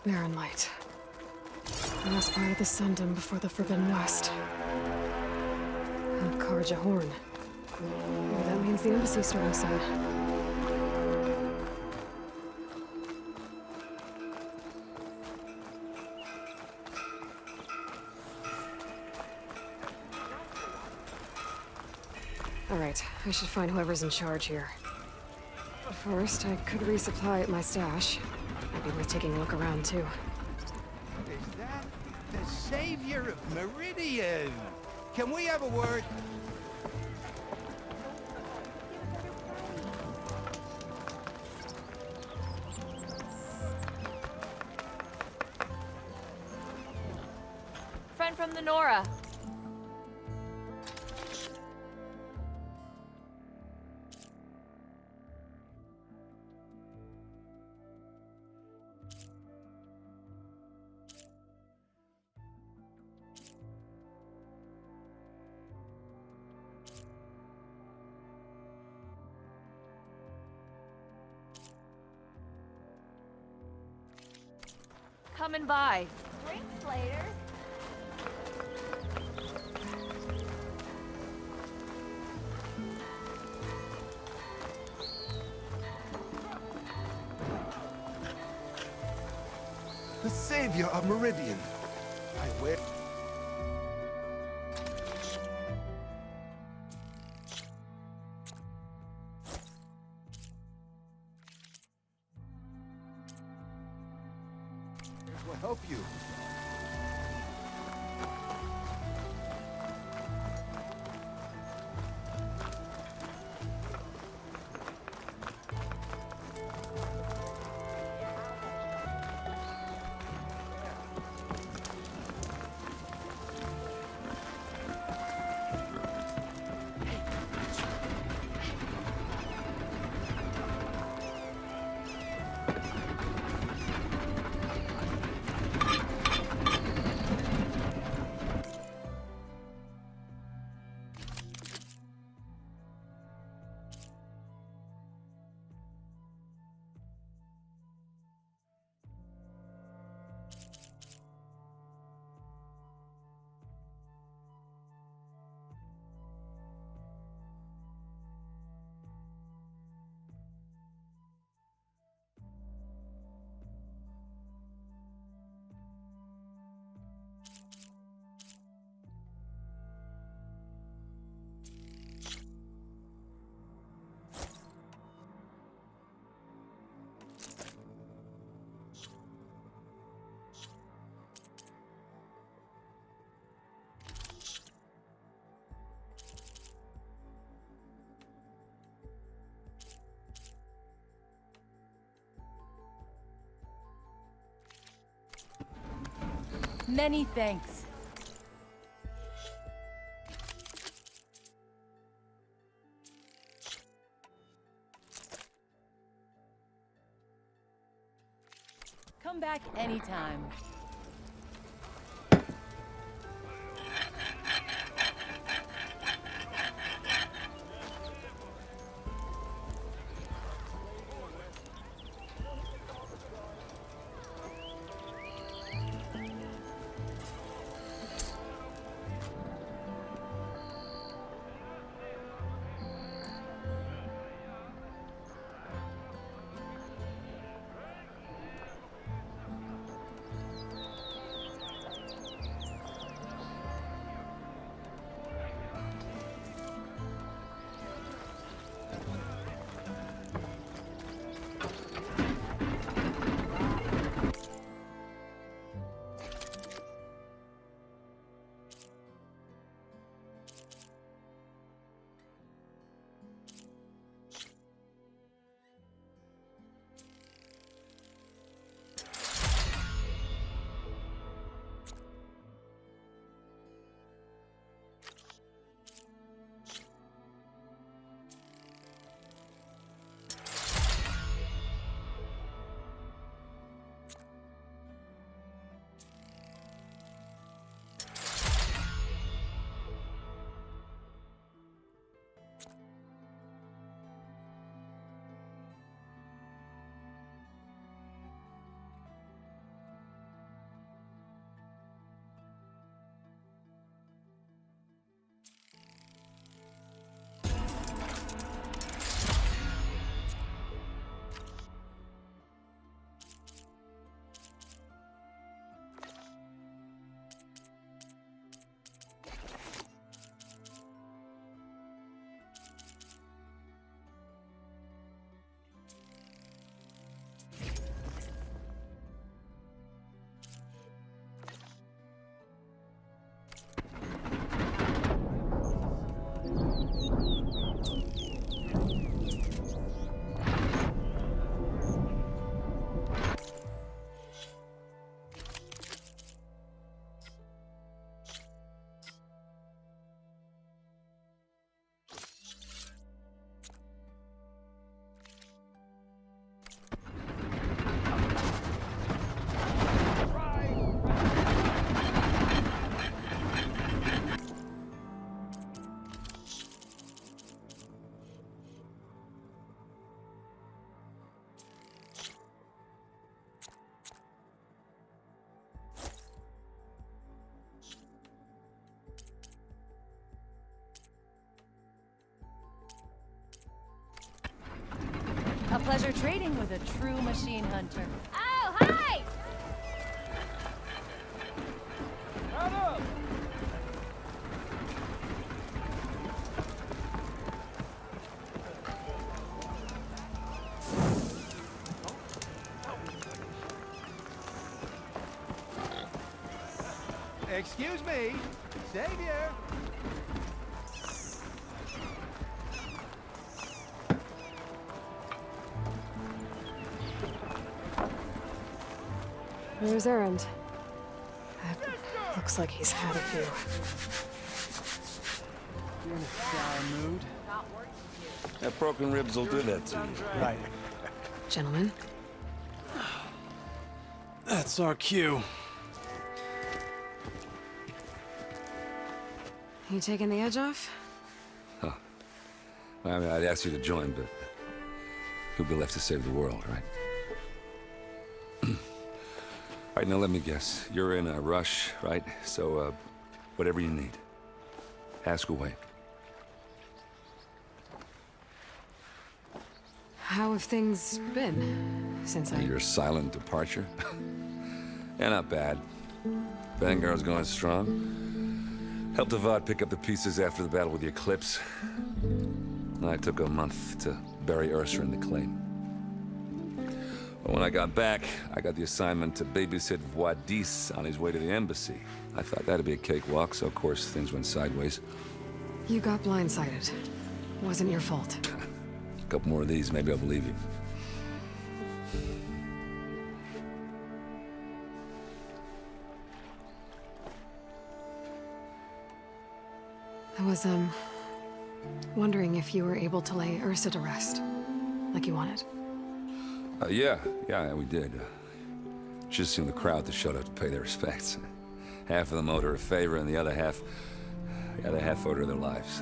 Barren Light. The last part of the Sundom before the Forbidden West. And Karja Horn. Maybe that means the embassy's starting soon. Alright, I should find whoever's in charge here. But first, I could resupply at my stash. Might be worth taking a look around, too. Is that the savior of Meridian? Can we have a word? Friend from the Nora. Coming by. Drinks later. The savior of Meridian. I wear... Will help you. Many thanks. Come back anytime. pleasure trading with a true machine hunter. Oh, hi! Excuse me, Savior. Where's Erend? Looks like he's had a few. You're in a sour mood. That broken ribs will do that to you. Right. Gentlemen, That's our cue. you taking the edge off? I mean, I'd ask you to join, but who'll be left to save the world, right? All right, now let me guess. You're in a rush, right? So, whatever you need, ask away. How have things been since Your silent departure? Yeah, not bad. Vanguard's going strong. Helped Avad pick up the pieces after the battle with the Eclipse. And I took a month to bury Ursa in the claim. But when I got back, I got the assignment to babysit Wadis on his way to the embassy. I thought that'd be a cakewalk, so of course things went sideways. You got blindsided. Wasn't your fault. A couple more of these, maybe I'll believe you. I was, wondering if you were able to lay Ursa to rest, like you wanted. Yeah, we did. Just seemed the crowd that showed up to pay their respects. Half of them owed her a favor, and the other half owed her their lives.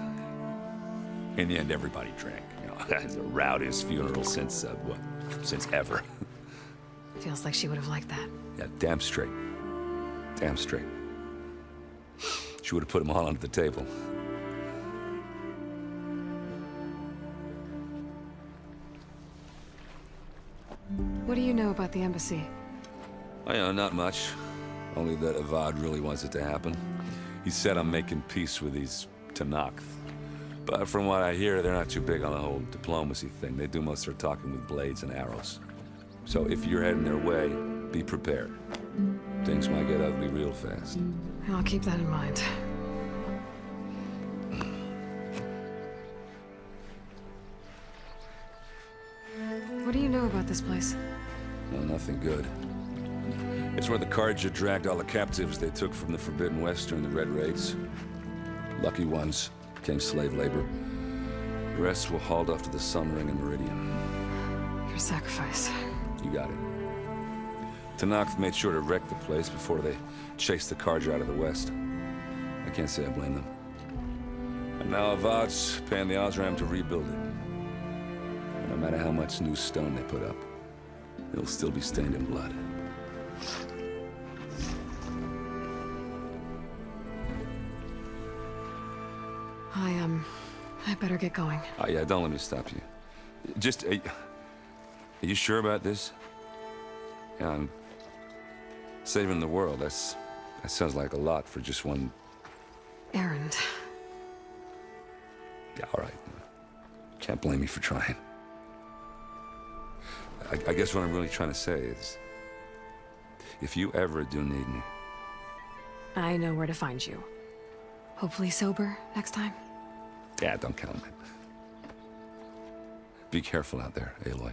In the end, everybody drank. You know, that's the rowdiest funeral since, since ever. Feels like she would have liked that. Yeah, damn straight. Damn straight. She would have put them all onto the table. What do you know about the embassy? I know, not much. Only that Avad really wants it to happen. He said I'm making peace with these Tenakth. But from what I hear, they're not too big on the whole diplomacy thing. They do most of their talking with blades and arrows. So if you're heading their way, be prepared. Things might get ugly real fast. I'll keep that in mind. What do you know about this place? No, nothing good. It's where the Carja dragged all the captives they took from the Forbidden West during the Red Raids. Lucky ones became slave labor. The rest were hauled off to the Sun Ring and Meridian. Your sacrifice. You got it. Tenakth made sure to wreck the place before they chased the Carja out of the West. I can't say I blame them. And now Avad's paying the Osram to rebuild it. And no matter how much new stone they put up, it'll still be stained in blood. I better get going. Oh, yeah, don't let me stop you. Just, are you sure about this? Yeah, I'm saving the world. That sounds like a lot for just one... Erend. Yeah, all right. Can't blame me for trying. I guess what I'm really trying to say is, if you ever do need me... I know where to find you. Hopefully sober next time. Yeah, don't count on it. Be careful out there, Aloy.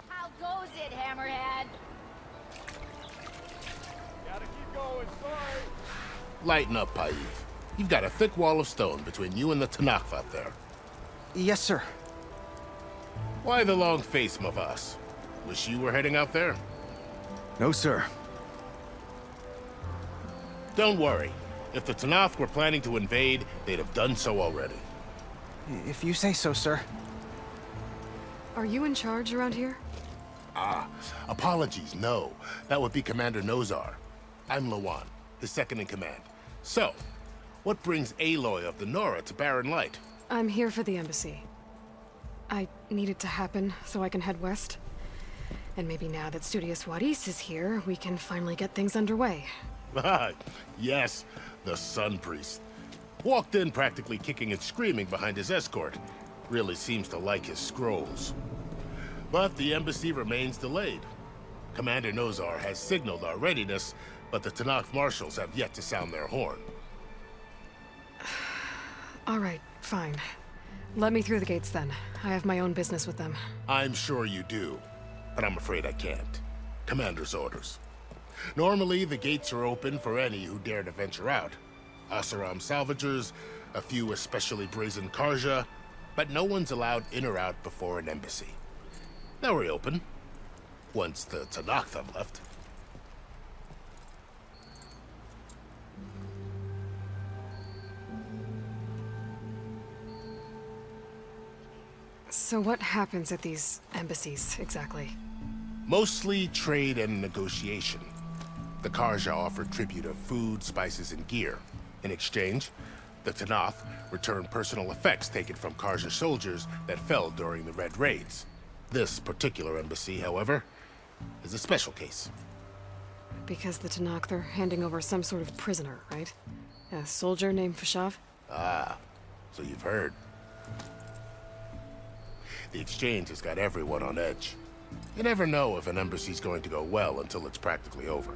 How goes it, Hammerhead? Gotta keep going, sorry. Lighten up, Paiv. You've got a thick wall of stone between you and the Tenakth out there. Yes, sir. Why the long face, Mavas? Wish you were heading out there? No, sir. Don't worry. If the Tenakth were planning to invade, they'd have done so already. If you say so, sir. Are you in charge around here? Apologies, no. That would be Commander Nozar. I'm Lawan, his second in command. So, what brings Aloy of the Nora to Barren Light? I'm here for the embassy. I need it to happen so I can head west. And maybe now that Studios Juarez is here, we can finally get things underway. Yes, the Sun Priest. Walked in practically kicking and screaming behind his escort. Really seems to like his scrolls. But the embassy remains delayed. Commander Nozar has signaled our readiness, but the Tenakth Marshals have yet to sound their horn. All right, fine. Let me through the gates then. I have my own business with them. I'm sure you do, but I'm afraid I can't. Commander's orders. Normally, the gates are open for any who dare to venture out. Oseram salvagers, a few especially brazen Karja, but no one's allowed in or out before an embassy. They'll reopen, once the Tenakth have left. So what happens at these embassies, exactly? Mostly trade and negotiation. The Karja offer tribute of food, spices, and gear. In exchange, the Tenakth return personal effects taken from Karja soldiers that fell during the Red Raids. This particular embassy, however, is a special case. Because the Tenakth are handing over some sort of prisoner, right? A soldier named Fashav? Ah, so you've heard. The exchange has got everyone on edge. You never know if an embassy's going to go well until it's practically over.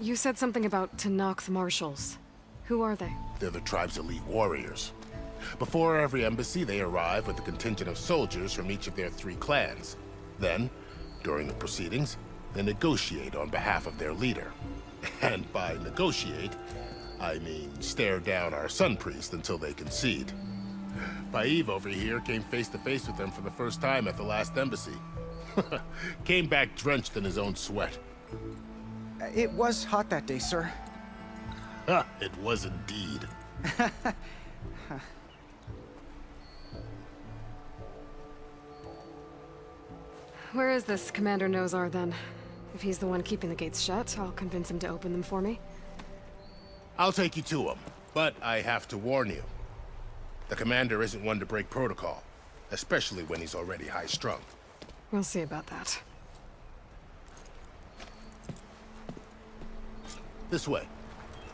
You said something about Tenakth Marshals. Who are they? They're the tribe's elite warriors. Before every embassy, they arrive with a contingent of soldiers from each of their 3 clans. Then, during the proceedings, they negotiate on behalf of their leader. And by negotiate, I mean stare down our Sun Priest until they concede. Paiv over here came face to face with them for the first time at the last embassy. Came back drenched in his own sweat. It was hot that day, sir. It was indeed. Where is this Commander Nozar, then? If he's the one keeping the gates shut, I'll convince him to open them for me. I'll take you to him, but I have to warn you. The commander isn't one to break protocol, especially when he's already high-strung. We'll see about that. This way.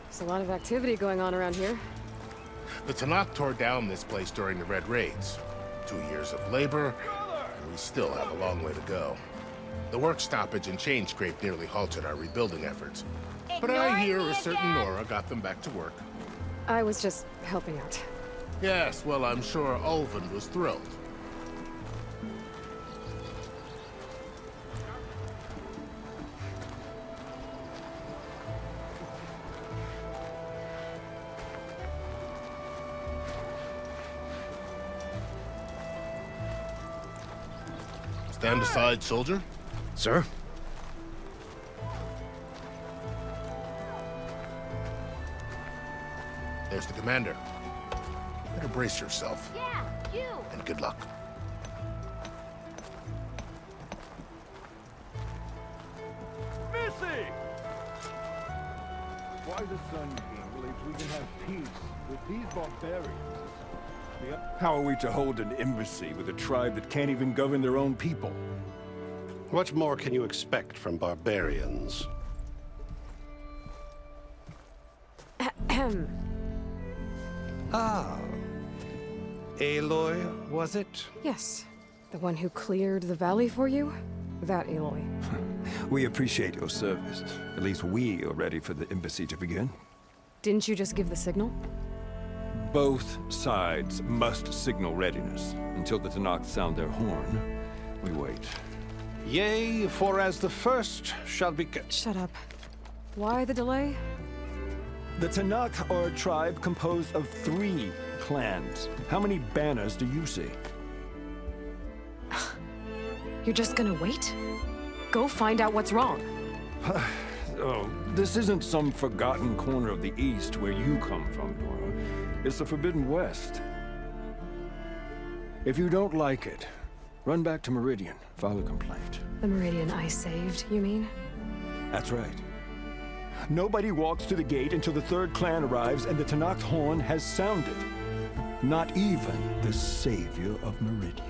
There's a lot of activity going on around here. The Tenakth tore down this place during the Red Raids. 2 years of labor, and we still have a long way to go. The work stoppage and chain scrape nearly halted our rebuilding efforts. But I hear a certain Nora got them back to work. I was just helping out. Yes, well, I'm sure Ulvin was thrilled. Stand aside, soldier. Sir? There's the commander. Better brace yourself. Yeah, you! And good luck. Missy! Why the Sun King believes we can have peace with these barbarians? How are we to hold an embassy with a tribe that can't even govern their own people? What more can you expect from barbarians? Ah. Aloy, was it? Yes. The one who cleared the valley for you? That Aloy. We appreciate your service. At least we are ready for the embassy to begin. Didn't you just give the signal? Both sides must signal readiness. Until the Tenakth sound their horn, we wait. Yea, for as the first shall be... Shut up. Why the delay? The Tenakth are a tribe composed of 3 clans. How many banners do you see? You're just gonna wait? Go find out what's wrong. Oh, this isn't some forgotten corner of the East where you come from, Nora. It's the Forbidden West. If you don't like it, run back to Meridian, file a complaint. The Meridian I saved, you mean? That's right. Nobody walks to the gate until the third clan arrives and the Tenakth horn has sounded. Not even the savior of Meridian.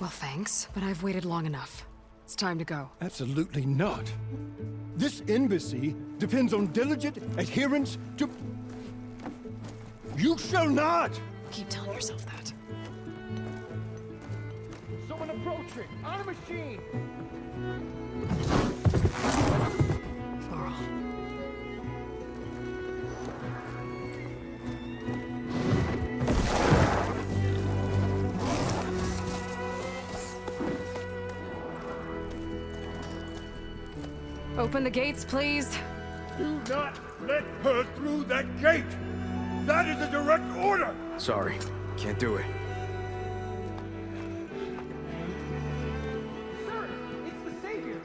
Well, thanks, but I've waited long enough. It's time to go. Absolutely not. This embassy depends on diligent adherence to... You shall not! Keep telling yourself that. Someone approaching! On a machine! Varl. Open the gates, please. Do not let her through that gate! That is a direct order! Sorry, can't do it. Sir, it's the Savior!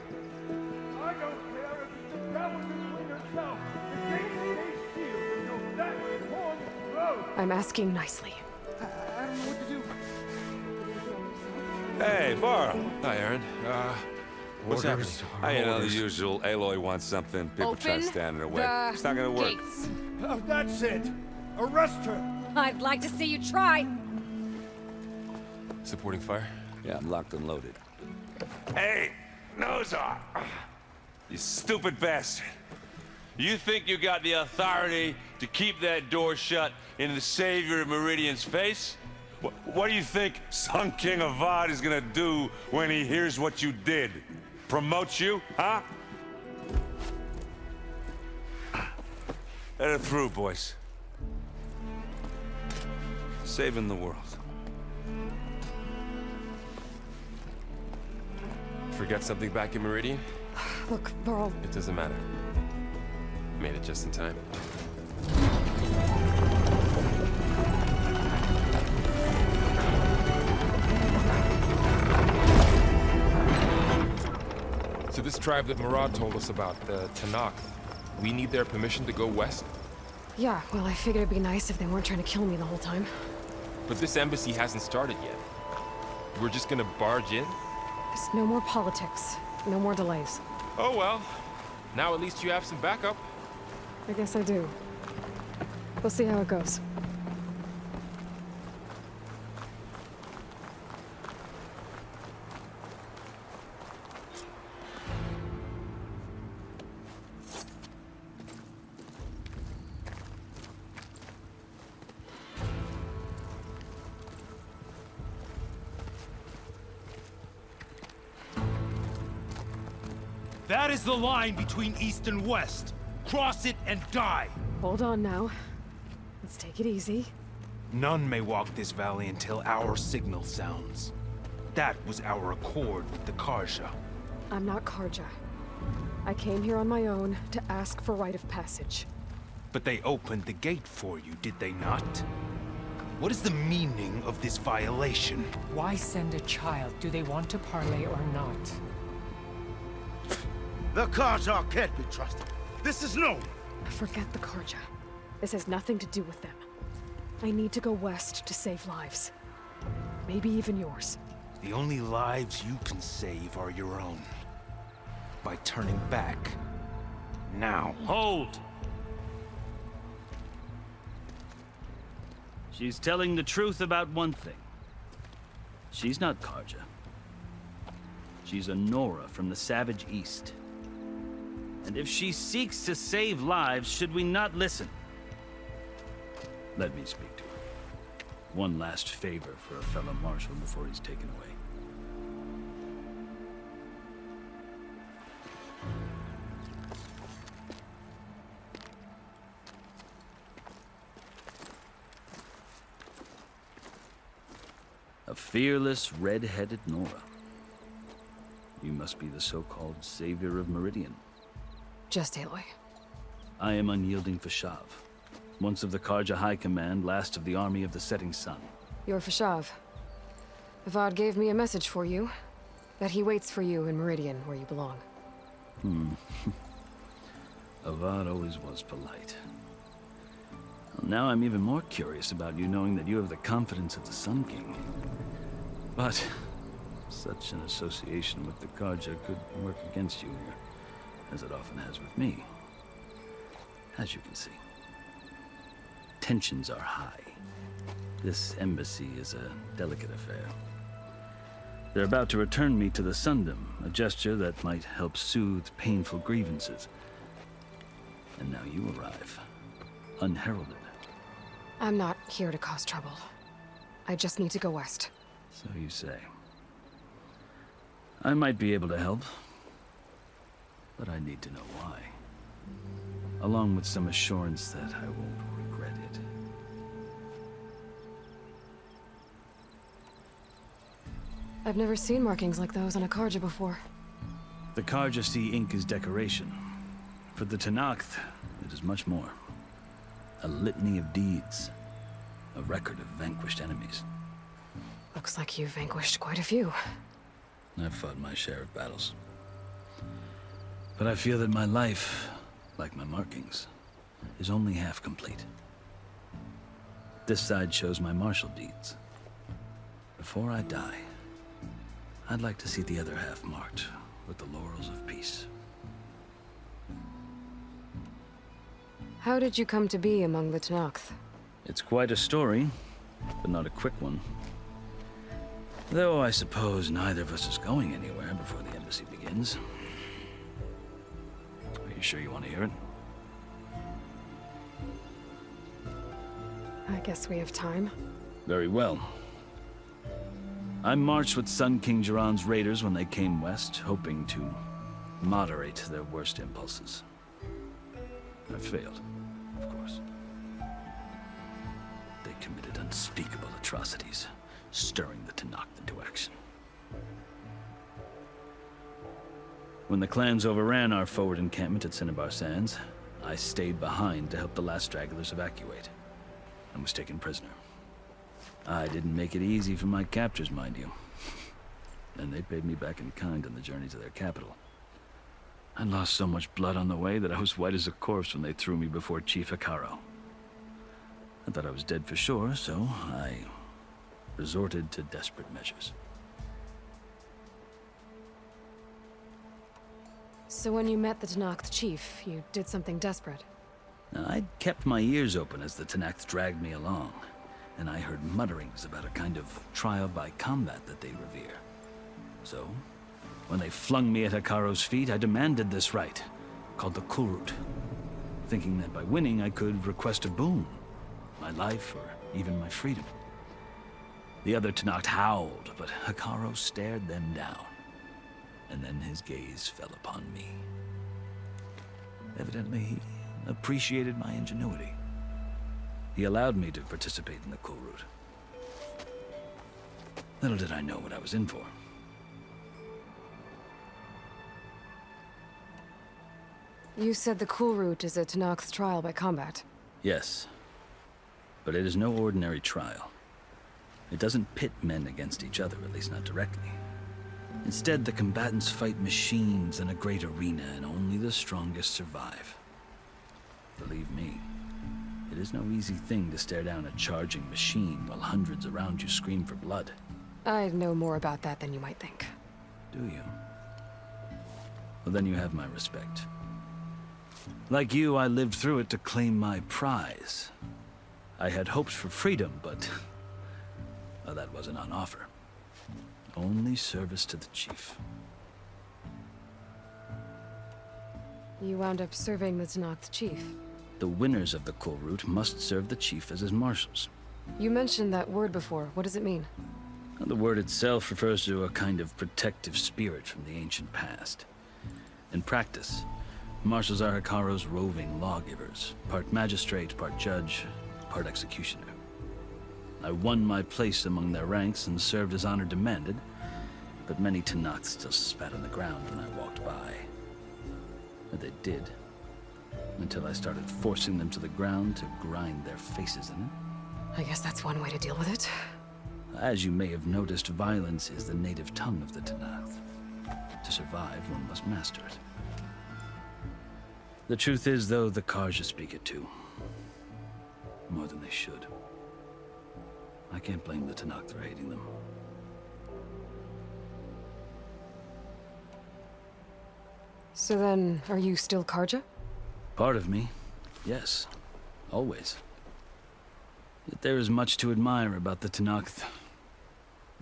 I don't care if it's the devil in the wind herself! The gate stays sealed until that horn blows! I'm asking nicely. I don't know what to do. Hey, Varl. Hi, Aaron. What's happening? You know, the usual. Aloy wants something. People try to Open stand in her way. the It's not gonna work. gates. That's it! Arrest her! I'd like to see you try. Supporting fire? Yeah, I'm locked and loaded. Hey, Nozar! You stupid bastard. You think you got the authority to keep that door shut in the savior of Meridian's face? What do you think Sun King Avad is gonna do when he hears what you did? Promote you, huh? Let it through, boys. Saving the world. Forget something back in Meridian? Look, Varl, It doesn't matter. Made it just in time. So this tribe that Murad told us about, the Tenakth, we need their permission to go west? yeah, well, I figured it'd be nice if they weren't trying to kill me the whole time. But this embassy hasn't started yet. We're just gonna barge in? Just no more politics. No more delays. Oh well. Now at least you have some backup. I guess I do. We'll see how it goes. That is the line between East and West. Cross it and die. Hold on now. Let's take it easy. None may walk this valley until our signal sounds. That was our accord with the Karja. I'm not Karja. I came here on my own to ask for rite of passage. But they opened the gate for you, did they not? What is the meaning of this violation? Why send a child? Do they want to parley or not? The Karja can't be trusted. This is known. Forget the Karja. This has nothing to do with them. I need to go west to save lives. Maybe even yours. The only lives you can save are your own. By turning back. Now. Hold! She's telling the truth about one thing. She's not Karja. She's a Nora from the Savage East. And if she seeks to save lives, should we not listen? Let me speak to her. One last favor for a fellow marshal before he's taken away. A fearless, red-headed Nora. You must be the so-called savior of Meridian. Just Aloy. I am Unyielding Fashav, once of the Karja High Command, last of the Army of the Setting Sun. You're Fashav. Avad gave me a message for you. That he waits for you in Meridian, where you belong. Avad always was polite. Well, now I'm even more curious about you knowing that you have the confidence of the Sun King. But such an association with the Carja could work against you here, as it often has with me. As you can see, tensions are high. This embassy is a delicate affair. They're about to return me to the Sundom, a gesture that might help soothe painful grievances. And now you arrive, unheralded. I'm not here to cause trouble. I just need to go west. So you say. I might be able to help, but I need to know why. Along with some assurance that I won't regret it. I've never seen markings like those on a Carja before. The Carja see ink as decoration. For the Tenakth, it is much more. A litany of deeds. A record of vanquished enemies. Looks like you've vanquished quite a few. I've fought my share of battles. But I feel that my life, like my markings, is only half complete. This side shows my martial deeds. Before I die, I'd like to see the other half marked with the laurels of peace. How did you come to be among the Tenakth? It's quite a story, but not a quick one. Though I suppose neither of us is going anywhere before the embassy begins. Are you sure you want to hear it? I guess we have time. Very well. I marched with Sun King Jiran's raiders when they came west, hoping to moderate their worst impulses. I failed, of course. They committed unspeakable atrocities, stirring the Tenakth into action. When the clans overran our forward encampment at Cinnabar Sands, I stayed behind to help the last stragglers evacuate, and was taken prisoner. I didn't make it easy for my captors, mind you. And they paid me back in kind on the journey to their capital. I lost so much blood on the way that I was white as a corpse when they threw me before Chief Hekarro. I thought I was dead for sure, so I resorted to desperate measures. So when you met the Tenakth chief, you did something desperate? I'd kept my ears open as the Tenakth dragged me along, and I heard mutterings about a kind of trial by combat that they revere. So, when they flung me at Hekarro's feet, I demanded this right, called the Kulrut, thinking that by winning I could request a boon, my life or even my freedom. The other Tenakth howled, but Hekarro stared them down, and then his gaze fell upon me. Evidently, he appreciated my ingenuity. He allowed me to participate in the Kulrut. Little did I know what I was in for. You said the Kulrut is a Tenakth trial by combat. Yes, but it is no ordinary trial. It doesn't pit men against each other, at least not directly. Instead, the combatants fight machines in a great arena, and only the strongest survive. Believe me, it is no easy thing to stare down a charging machine while hundreds around you scream for blood. I know more about that than you might think. Do you? Well, then you have my respect. Like you, I lived through it to claim my prize. I had hoped for freedom, but well, that wasn't on offer. Only service to the chief. You wound up serving the Tenakth chief. The winners of the Kulrut must serve the chief as his marshals. You mentioned that word before. What does it mean? The word itself refers to a kind of protective spirit from the ancient past. In practice, marshals are Hekarro's roving lawgivers, part magistrate, part judge, part executioner. I won my place among their ranks and served as honor demanded, but many Tenakth still spat on the ground when I walked by. But they did, until I started forcing them to the ground to grind their faces in it. I guess that's one way to deal with it. As you may have noticed, violence is the native tongue of the Tenakth. To survive, one must master it. The truth is, though, the Carja speak it too. More than they should. I can't blame the Tenakth for hating them. So then, are you still Karja? Part of me, yes. Always. Yet there is much to admire about the Tenakth.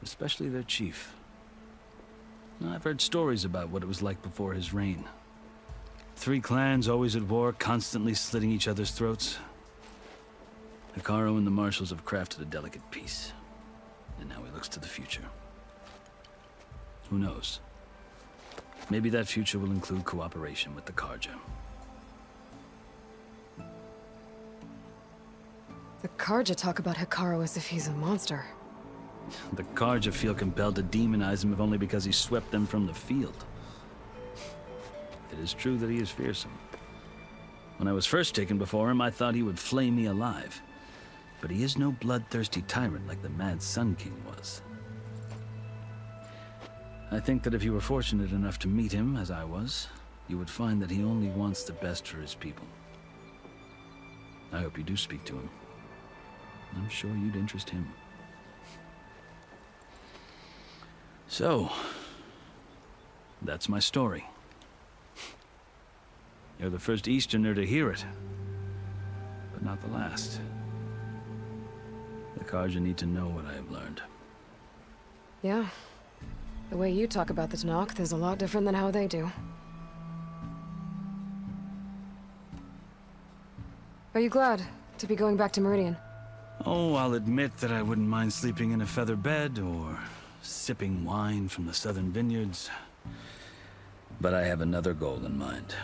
Especially their chief. I've heard stories about what it was like before his reign. 3 clans always at war, constantly slitting each other's throats. Hekarro and the Marshals have crafted a delicate peace. And now he looks to the future. Who knows? Maybe that future will include cooperation with the Karja. The Karja talk about Hekarro as if he's a monster. The Karja feel compelled to demonize him if only because he swept them from the field. It is true that he is fearsome. When I was first taken before him, I thought he would flay me alive. But he is no bloodthirsty tyrant like the Mad Sun King was. I think that if you were fortunate enough to meet him, as I was, you would find that he only wants the best for his people. I hope you do speak to him. I'm sure you'd interest him. So, that's my story. You're the first Easterner to hear it, but not the last. The Karja need to know what I have learned. Yeah. The way you talk about the Tenakth is a lot different than how they do. Are you glad to be going back to Meridian? Oh, I'll admit that I wouldn't mind sleeping in a feather bed or sipping wine from the southern vineyards. But I have another goal in mind.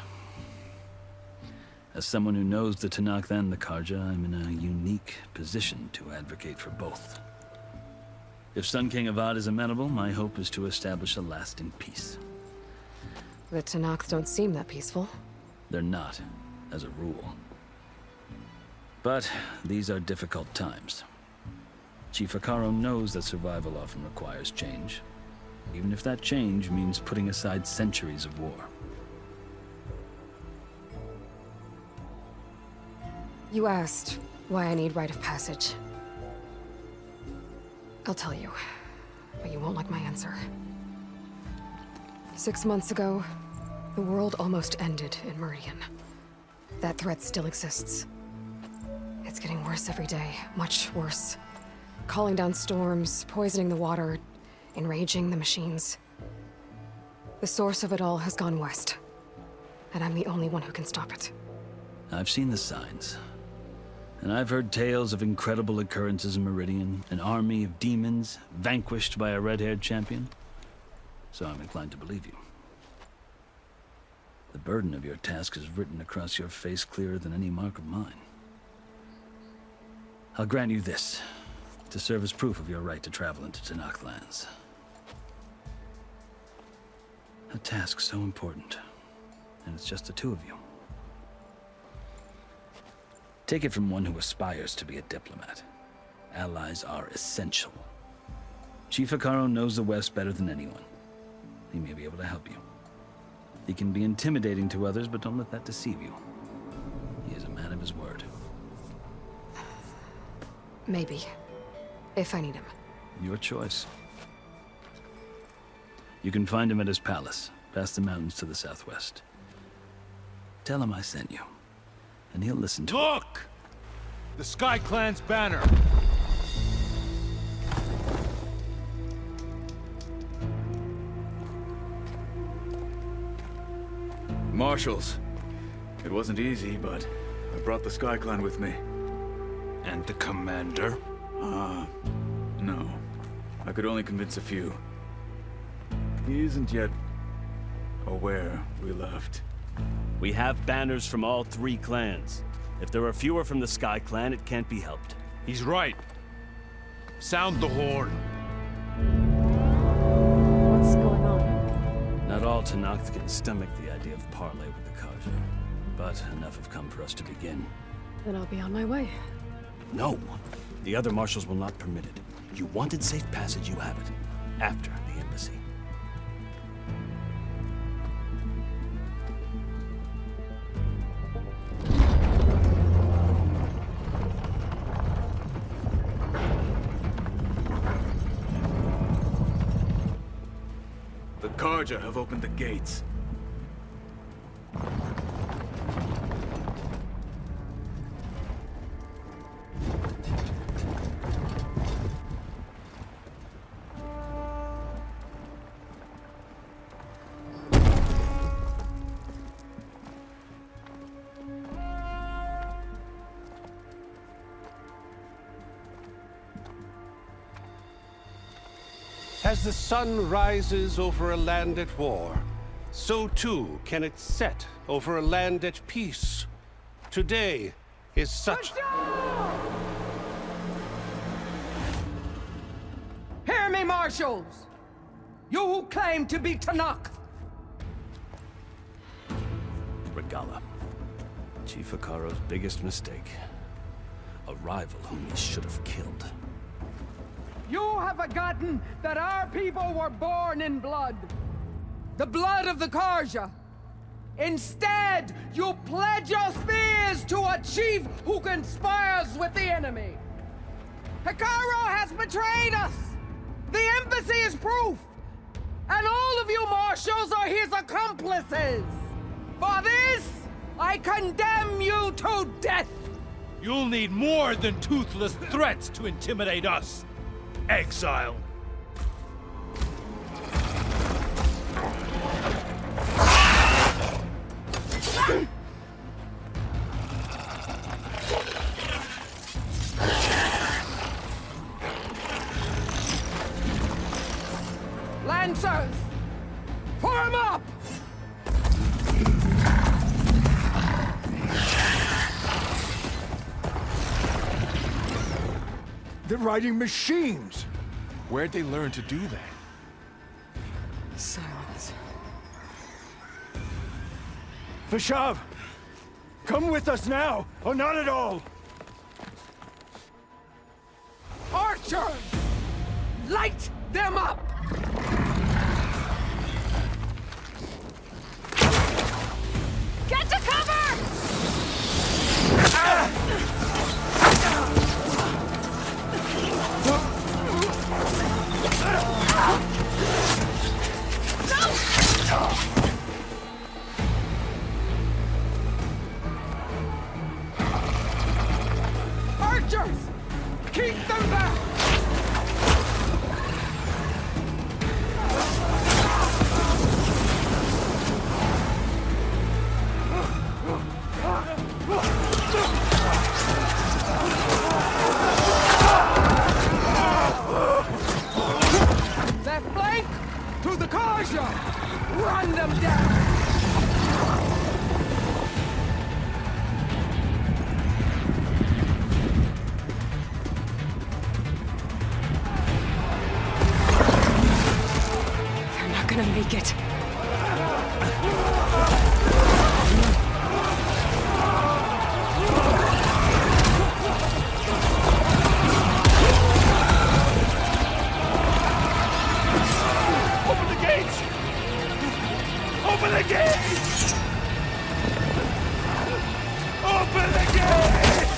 As someone who knows the Tenakth and the Karja, I'm in a unique position to advocate for both. If Sun King Avad is amenable, my hope is to establish a lasting peace. The Tenakth don't seem that peaceful. They're not, as a rule. But these are difficult times. Chief Hekarro knows that survival often requires change, even if that change means putting aside centuries of war. You asked why I need rite of passage. I'll tell you, but you won't like my answer. 6 months ago, the world almost ended in Meridian. That threat still exists. It's getting worse every day, much worse. Calling down storms, poisoning the water, enraging the machines. The source of it all has gone west, and I'm the only one who can stop it. I've seen the signs. And I've heard tales of incredible occurrences in Meridian, an army of demons vanquished by a red-haired champion. So I'm inclined to believe you. The burden of your task is written across your face clearer than any mark of mine. I'll grant you this, to serve as proof of your right to travel into Tenakth lands. A task so important, and it's just the 2 of you. Take it from one who aspires to be a diplomat. Allies are essential. Chief Hekarro knows the West better than anyone. He may be able to help you. He can be intimidating to others, but don't let that deceive you. He is a man of his word. Maybe. If I need him. Your choice. You can find him at his palace, past the mountains to the southwest. Tell him I sent you, and he'll listen to it. Look! The Sky Clan's banner! Marshals. It wasn't easy, but I brought the Sky Clan with me. And the commander? No. I could only convince a few. He isn't yet aware we left. We have banners from all 3 clans. If there are fewer from the Sky Clan, it can't be helped. He's right. Sound the horn. What's going on? Not all Tenakth can stomach the idea of parley with the Karja, but enough have come for us to begin. Then I'll be on my way. No. The other marshals will not permit it. You wanted safe passage, you have it. After the embassy. The Karja have opened the gates. As the sun rises over a land at war, so too can it set over a land at peace. Today is such... Hear me, marshals! You who claim to be Tanakh! Regala. Chief Hikaro's biggest mistake. A rival whom he should have killed. You have forgotten that our people were born in blood. The blood of the Karja. Instead, you pledge your spears to a chief who conspires with the enemy. Hikaro has betrayed us! The embassy is proof! And all of you marshals are his accomplices! For this, I condemn you to death! You'll need more than toothless threats to intimidate us, exile. Lancers! Form up! They're riding machines! Where'd they learn to do that? Silence. Vashav! Come with us now, or not at all! Archers! Light them up! Get to cover! Archers! Keep them back! Left flank! To the Karja! Run them down! They're not gonna make it. Open the gates! Open the gates! Open the gates!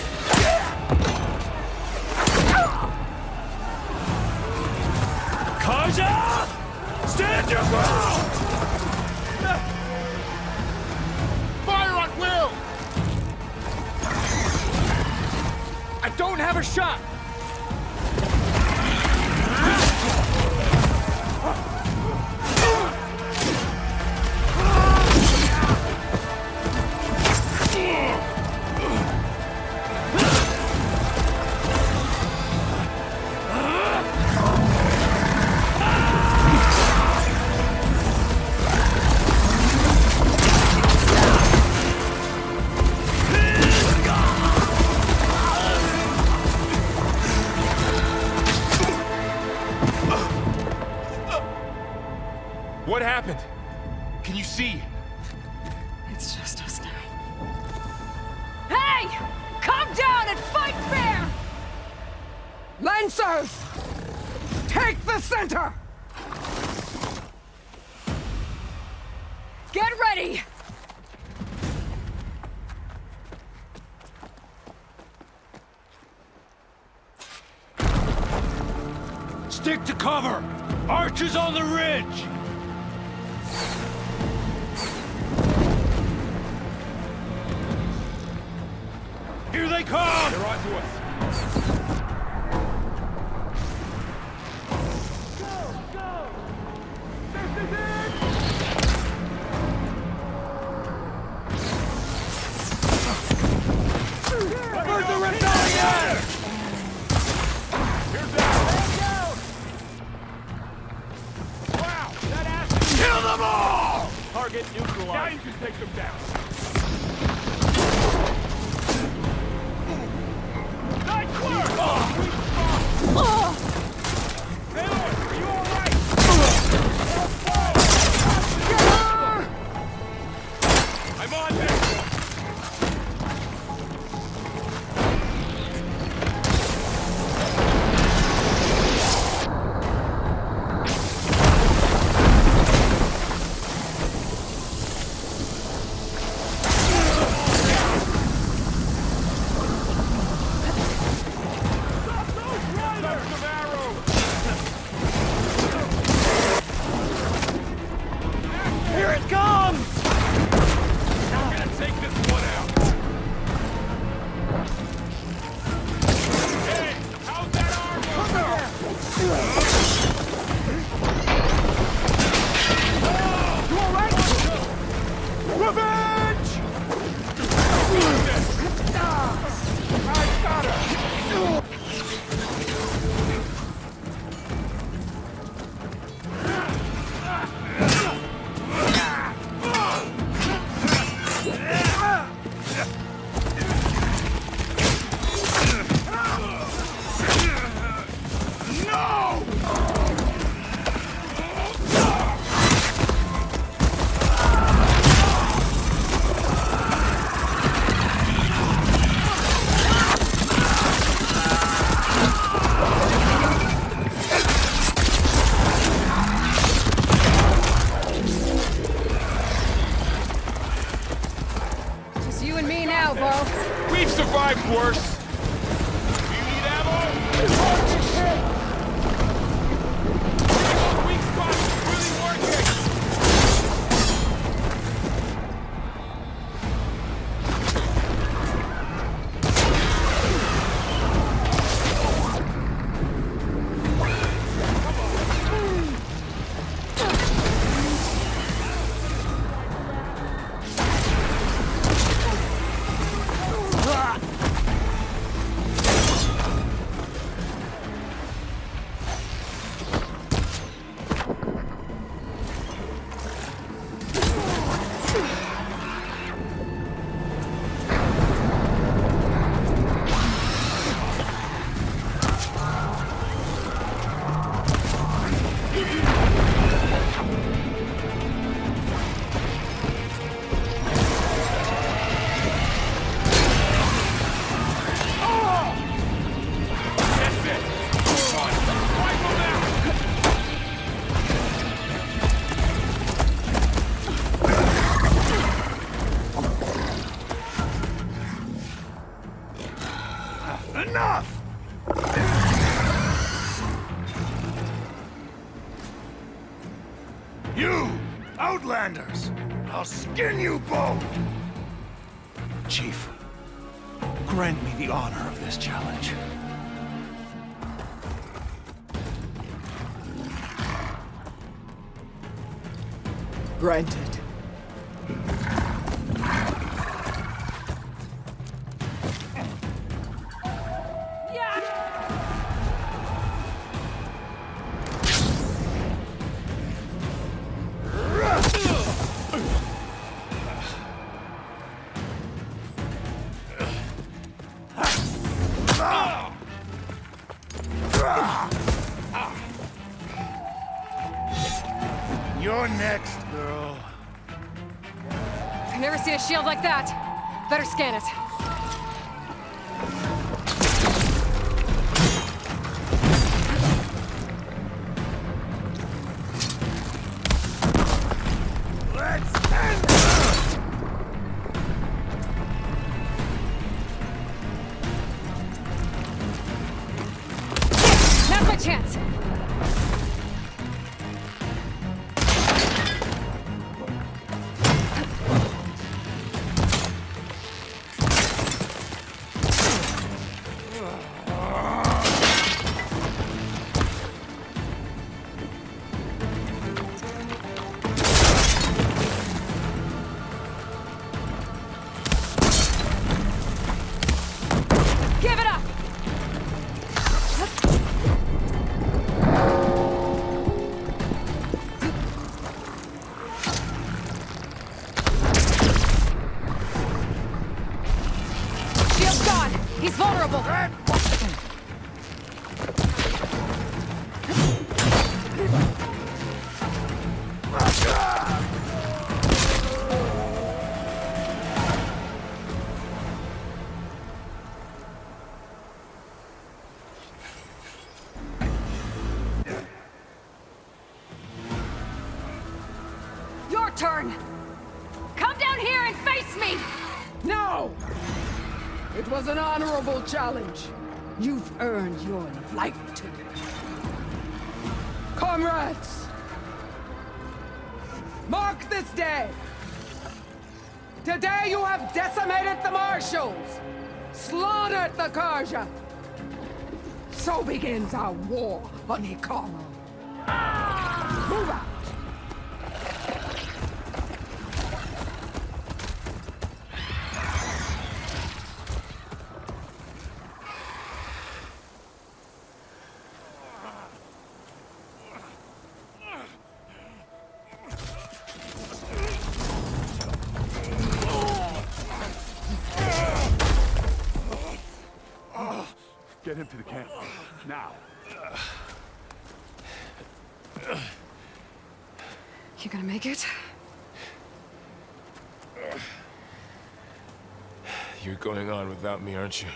Karja! Stand your ground! Fire at will! I don't have a shot! What happened? Can you see? It's just us now. Hey! Calm down and fight fair! Lancers! Take the center! Get ready! Stick to cover! Archers on the ridge! Here they come! They're on to us. Where's the rebellion? Here's that. Target neutralized. Now you can take them down. Nice work! Taylor, are you all right? I'm on this. Here it comes! I'm gonna take this one out. Hey, how's that arm? You all right? Revenge! I got her! Just you and me now, Bo. We've survived worse. Do you need ammo? Weak spot is really working. Enough! You, Outlanders! I'll skin you both! Chief, grant me the honor of this challenge. Granted. You're next, girl. I've never seen a shield like that. Better scan it. Let's end this! Now's my chance. turn! Come down here and face me! No! It was an honorable challenge. You've earned your life today. Comrades! Mark this day! Today you have decimated the Marshals! Slaughtered the Karja! So begins our war on Hikaru. Move out! Get him to the camp. Now. You gonna make it? You're going on without me, aren't you?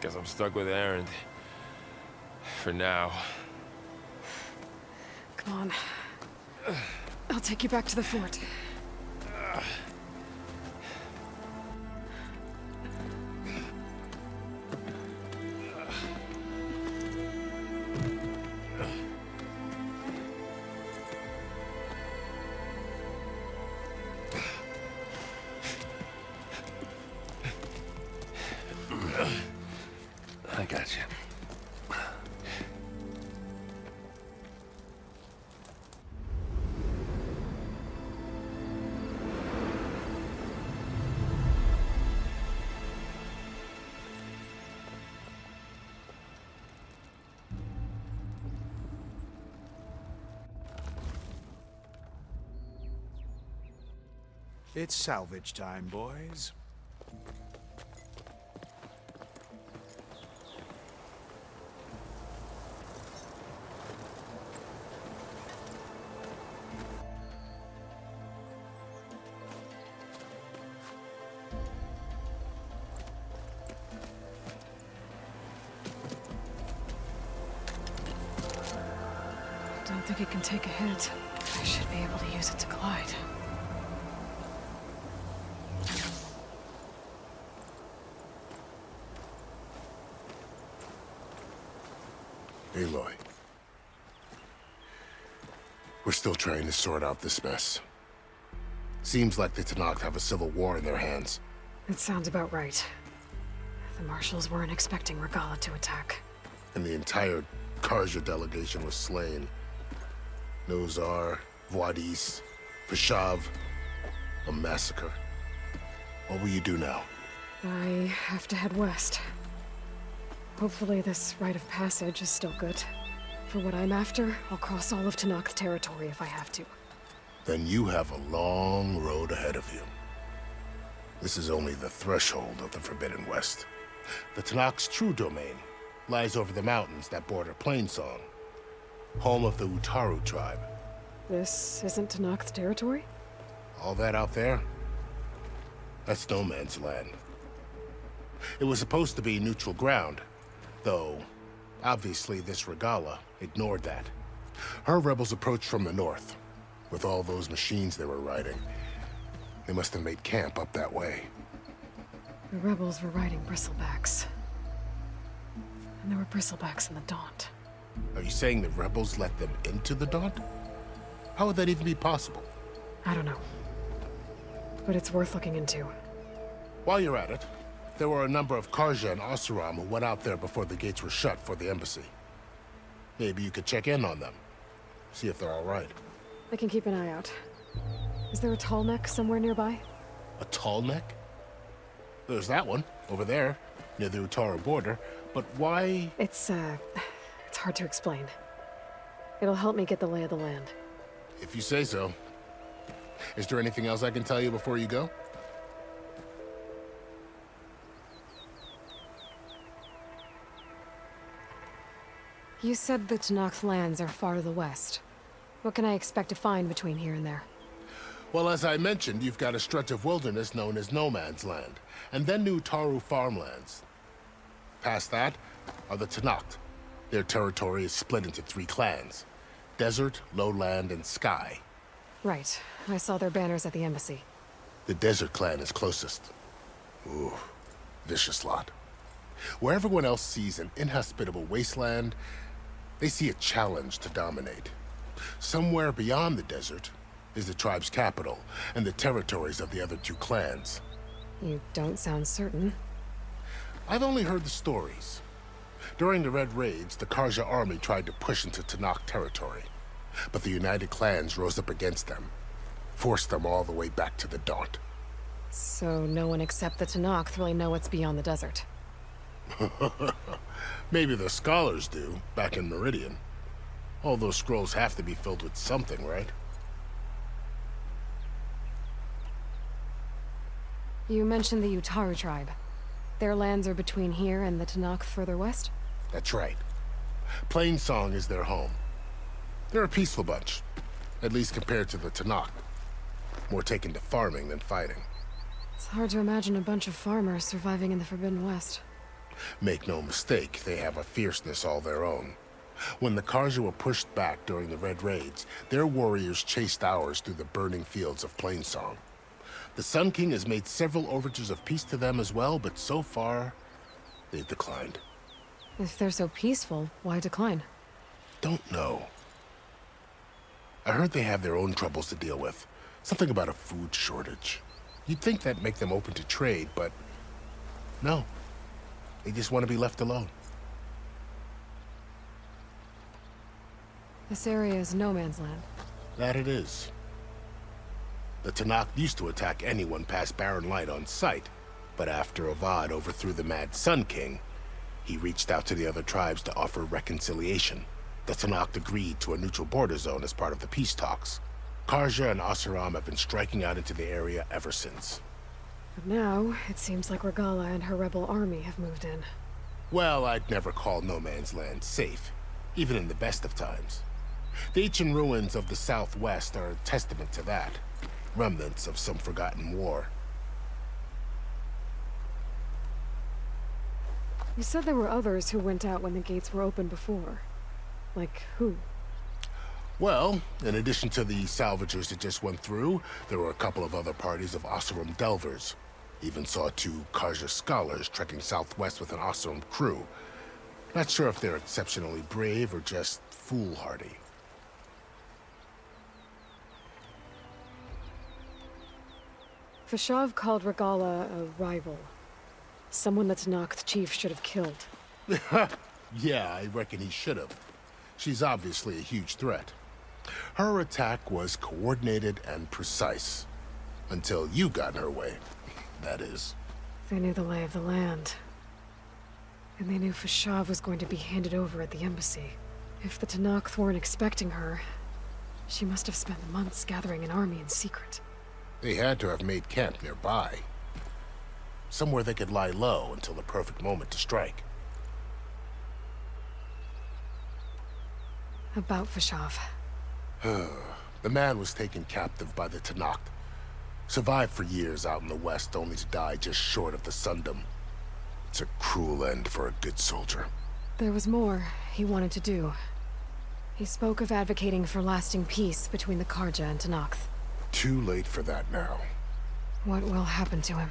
Guess I'm stuck with Erend. For now. Come on. I'll take you back to the fort. I got you. It's salvage time, boys. Don't think it can take a hit. I should be able to use it to glide. Aloy. We're still trying to sort out this mess. Seems like the Tenakth have a civil war in their hands. It sounds about right. The Marshals weren't expecting Regalla to attack. And the entire Karja delegation was slain. Nozar, Vuadis, Vashav. A massacre. What will you do now? I have to head west. Hopefully this rite of passage is still good. For what I'm after, I'll cross all of Tenakth territory if I have to. Then you have a long road ahead of you. This is only the threshold of the Forbidden West. The Tenakth's true domain lies over the mountains that border Plainsong, home of the Utaru tribe. This isn't Tenakth territory? All that out there? That's no man's land. It was supposed to be neutral ground, though obviously this Regalla ignored that. Her rebels approached from the north, with all those machines they were riding. They must have made camp up that way. The rebels were riding bristlebacks. And there were bristlebacks in the Daunt. Are you saying the rebels let them into the Daunt? How would that even be possible? I don't know. But it's worth looking into. While you're at it, there were a number of Karja and Oseram who went out there before the gates were shut for the embassy. Maybe you could check in on them. See if they're all right. I can keep an eye out. Is there a tall neck somewhere nearby? A tall neck? There's that one, over there, near the Utaru border. But why? It's hard to explain. It'll help me get the lay of the land. If you say so. Is there anything else I can tell you before you go? You said the Tenakth lands are far to the west. What can I expect to find between here and there? Well, as I mentioned, you've got a stretch of wilderness known as No Man's Land, and then Utaru farmlands. Past that are the Tenakth, Their territory is split into 3 clans: Desert, Lowland, and Sky. Right. I saw their banners at the embassy. The Desert clan is closest. Ooh, vicious lot. Where everyone else sees an inhospitable wasteland, they see a challenge to dominate. Somewhere beyond the desert is the tribe's capital and the territories of the other 2 clans. You don't sound certain. I've only heard the stories. During the Red Raids, the Karja army tried to push into Tanakh territory, but the United Clans rose up against them, forced them all the way back to the Daunt. So no one except the Tanakh really know what's beyond the desert. Maybe the scholars do, back in Meridian. All those scrolls have to be filled with something, right? You mentioned the Utaru tribe. Their lands are between here and the Tanakh further west? That's right. Plainsong is their home. They're a peaceful bunch, at least compared to the Tanakh. More taken to farming than fighting. It's hard to imagine a bunch of farmers surviving in the Forbidden West. Make no mistake, they have a fierceness all their own. When the Karja were pushed back during the Red Raids, their warriors chased ours through the burning fields of Plainsong. The Sun King has made several overtures of peace to them as well, but so far, they've declined. If they're so peaceful, why decline? Don't know. I heard they have their own troubles to deal with. Something about a food shortage. You'd think that'd make them open to trade, but no. They just want to be left alone. This area is no man's land. That it is. The Tanakh used to attack anyone past Barren Light on sight, but after Avad overthrew the Mad Sun King, he reached out to the other tribes to offer reconciliation. The Tanakh agreed to a neutral border zone as part of the peace talks. Karja and Oseram have been striking out into the area ever since. But now, it seems like Regala and her rebel army have moved in. Well, I'd never call no man's land safe, even in the best of times. The ancient ruins of the Southwest are a testament to that. Remnants of some forgotten war. You said there were others who went out when the gates were open before. Like who? Well, in addition to the salvagers that just went through, there were a couple of other parties of Oseram delvers. Even saw 2 Karja scholars trekking southwest with an Oseram crew. Not sure if they're exceptionally brave or just foolhardy. Fashav called Regala a rival. Someone the Tanakh chief should have killed. Yeah, I reckon he should have. She's obviously a huge threat. Her attack was coordinated and precise. Until you got in her way, that is. They knew the lay of the land. And they knew Fashav was going to be handed over at the embassy. If the Tanakh weren't expecting her, she must have spent months gathering an army in secret. They had to have made camp nearby. Somewhere they could lie low until the perfect moment to strike. About Fashav. The man was taken captive by the Tanakh. Survived for years out in the west, only to die just short of the Sundom. It's a cruel end for a good soldier. There was more he wanted to do. He spoke of advocating for lasting peace between the Karja and Tanakh. Too late for that now. What will happen to him?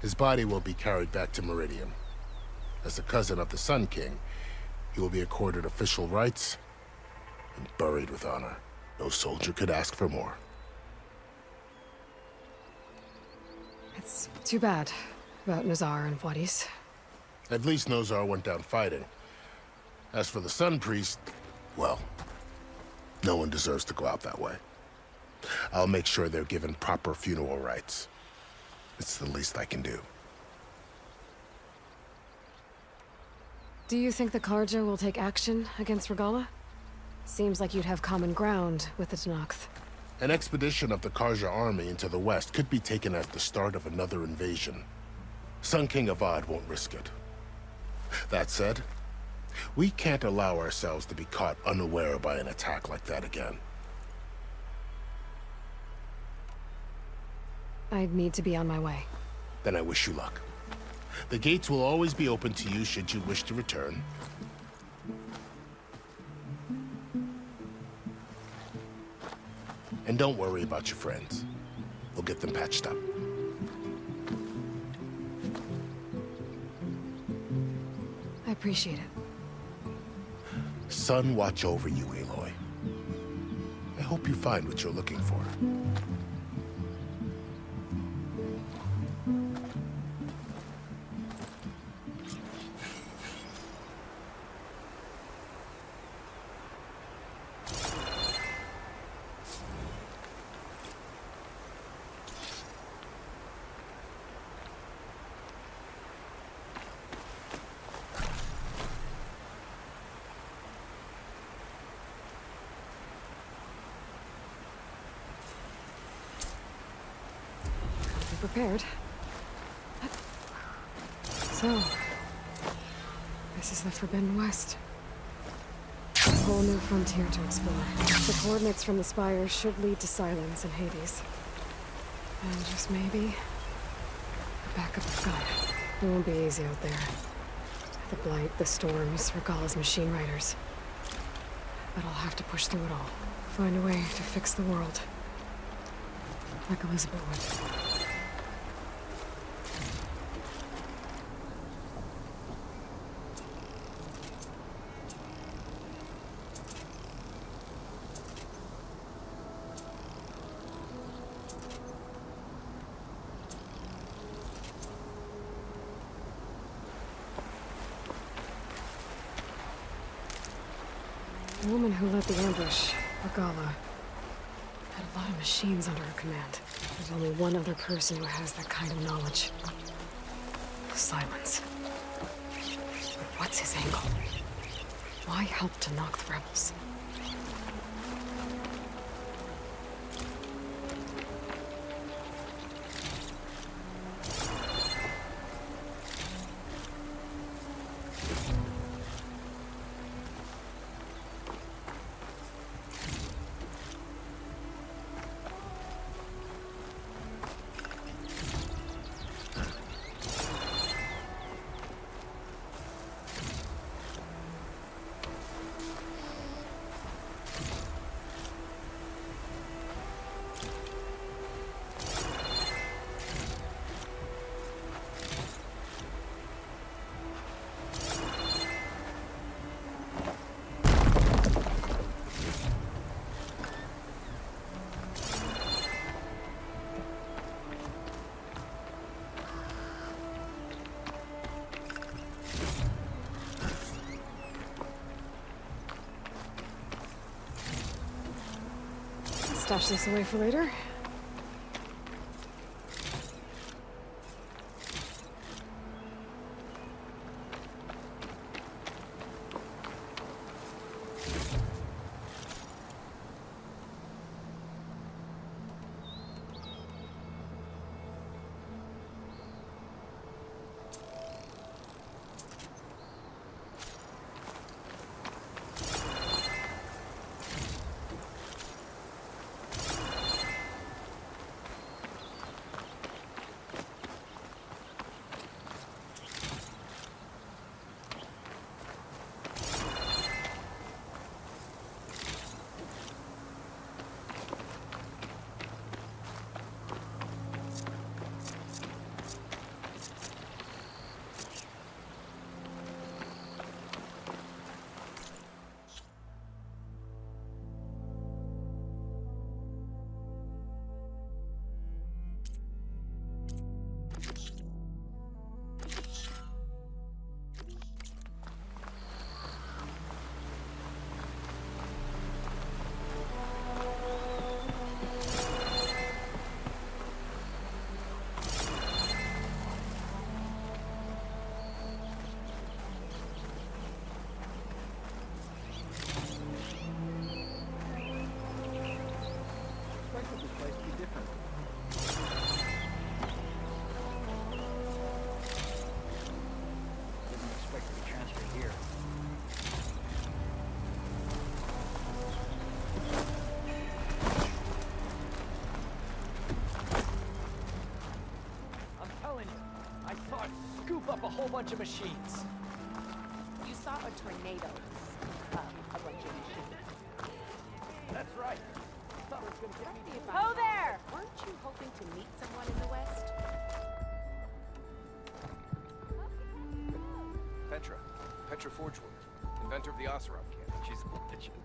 His body will be carried back to Meridian. As a cousin of the Sun King, he will be accorded official rights and buried with honor. No soldier could ask for more. It's too bad about Nazar and Wadis. At least Nozar went down fighting. As for the Sun Priest, well, no one deserves to go out that way. I'll make sure they're given proper funeral rites. It's the least I can do. Do you think the Karja will take action against Regala? Seems like you'd have common ground with the Tanakh. An expedition of the Karja army into the west could be taken as the start of another invasion. Sun King Avad won't risk it. That said, we can't allow ourselves to be caught unaware by an attack like that again. I'd need to be on my way. Then I wish you luck. The gates will always be open to you should you wish to return. And don't worry about your friends. We'll get them patched up. I appreciate it. Sun watch over you, Aloy. I hope you find what you're looking for. Prepared. So, this is the Forbidden West. A whole new frontier to explore. The coordinates from the spires should lead to Silence and Hades. And just maybe, a backup of gun. It won't be easy out there. The Blight, the Storms, Regalla's machine riders. But I'll have to push through it all. Find a way to fix the world. Like Elizabeth would. The woman who led the ambush, Regalla, had a lot of machines under her command. There's only one other person who has that kind of knowledge. Silence. But what's his angle? Why help to knock the rebels? Stash this away for later. Up a whole bunch of machines. You saw a tornado. A bunch of machines. That's right. I thought it was gonna get me. Oseram can. She's a legend.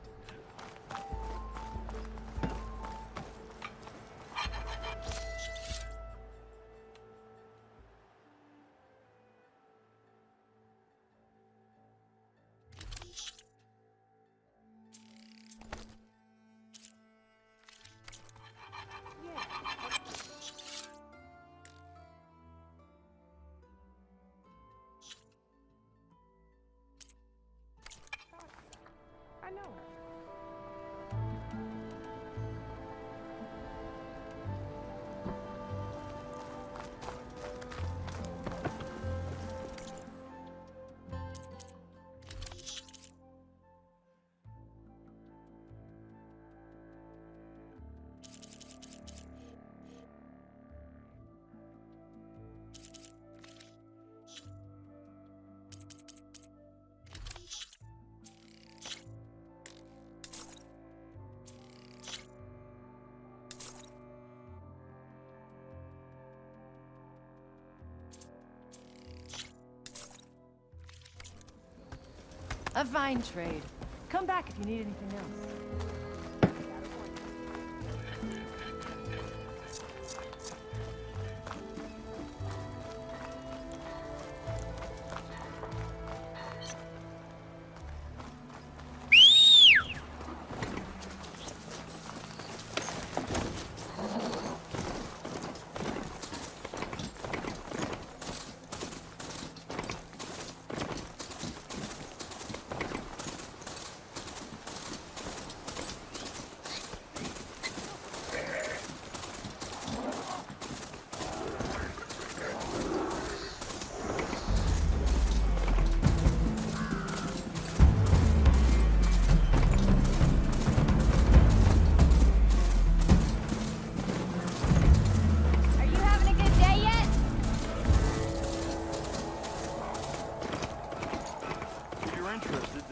I know. A fine trade. Come back if you need anything else. If you're interested,